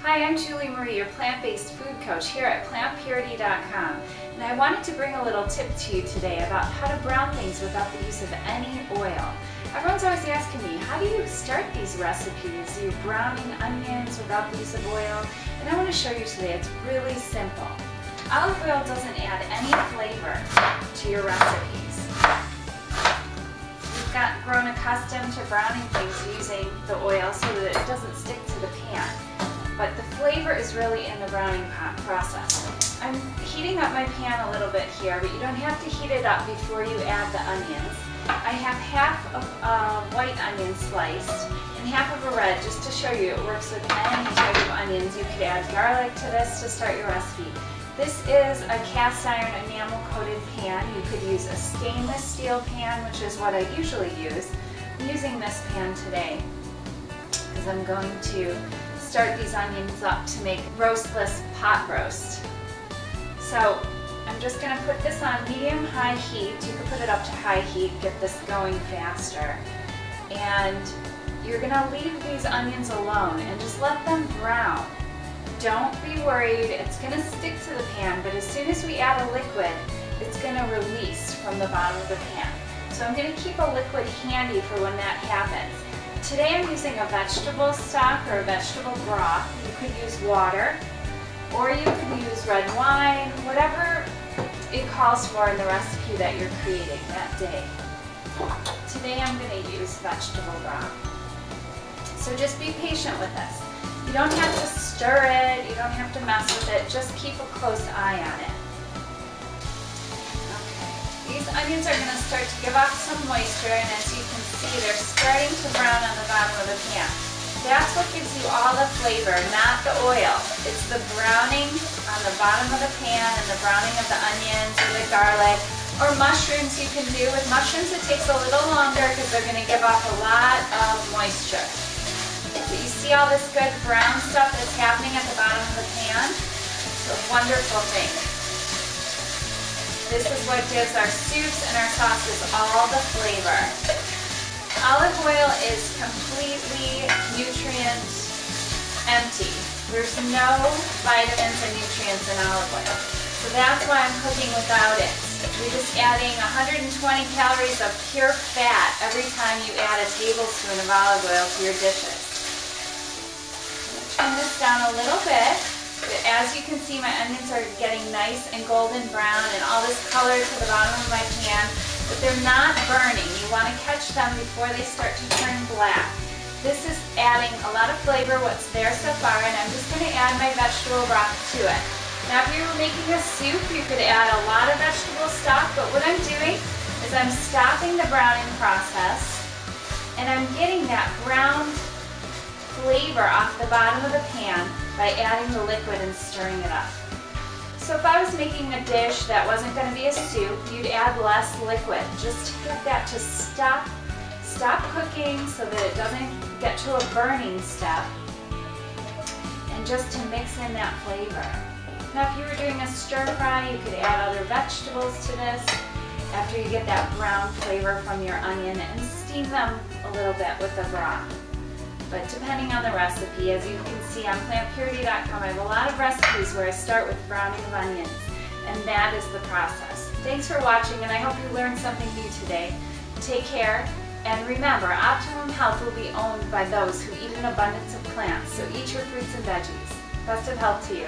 Hi, I'm Julie Marie, your plant-based food coach here at plantpurity.com, and I wanted to bring a little tip to you today about how to brown things without the use of any oil. Everyone's always asking me, how do you start these recipes? You're browning onions without the use of oil, and I want to show you today. It's really simple. Olive oil doesn't add any flavor to your recipes. You've grown accustomed to browning things using the oil so that it doesn't stick to the pan. But the flavor is really in the browning process. I'm heating up my pan a little bit here, but you don't have to heat it up before you add the onions. I have half of a white onion sliced and half of a red, just to show you it works with any type of onions. You could add garlic to this to start your recipe. This is a cast iron enamel coated pan. You could use a stainless steel pan, which is what I usually use. I'm using this pan today because I'm going to start these onions up to make roastless pot roast. So I'm just going to put this on medium-high heat. You can put it up to high heat, get this going faster. And you're going to leave these onions alone and just let them brown. Don't be worried, it's going to stick to the pan, but as soon as we add a liquid, it's going to release from the bottom of the pan. So I'm going to keep a liquid handy for when that happens. Today I'm using a vegetable stock or a vegetable broth. You could use water, or you could use red wine, whatever it calls for in the recipe that you're creating that day. Today I'm going to use vegetable broth. So just be patient with this. You don't have to stir it, you don't have to mess with it, just keep a close eye on it. These onions are going to start to give off some moisture, and as you can see, they're starting to brown on the bottom of the pan. That's what gives you all the flavor, not the oil. It's the browning on the bottom of the pan and the browning of the onions or the garlic, or mushrooms you can do. With mushrooms it takes a little longer because they're going to give off a lot of moisture. But you see all this good brown stuff that's happening at the bottom of the pan? It's a wonderful thing. This is what gives our soups and our sauces all the flavor. Olive oil is completely nutrient empty. There's no vitamins and nutrients in olive oil. So that's why I'm cooking without it. You're just adding 120 calories of pure fat every time you add a tablespoon of olive oil to your dishes. I'm going to turn this down a little bit. As you can see, my onions are getting nice and golden brown and all this color to the bottom of my pan, but they're not burning. You want to catch them before they start to turn black. This is adding a lot of flavor, what's there so far, and I'm just going to add my vegetable broth to it. Now if you were making a soup, you could add a lot of vegetable stock, but what I'm doing is I'm stopping the browning process and I'm getting that browned flavor off the bottom of the pan by adding the liquid and stirring it up. So if I was making a dish that wasn't going to be a soup, you'd add less liquid, just to get that to stop cooking so that it doesn't get to a burning step, and just to mix in that flavor. Now if you were doing a stir fry, you could add other vegetables to this after you get that brown flavor from your onion and steam them a little bit with the broth. But depending on the recipe, as you can see on plantpurity.com, I have a lot of recipes where I start with browning of onions, and that is the process. Thanks for watching, and I hope you learned something new today. Take care, and remember, optimum health will be owned by those who eat an abundance of plants, so eat your fruits and veggies. Best of health to you.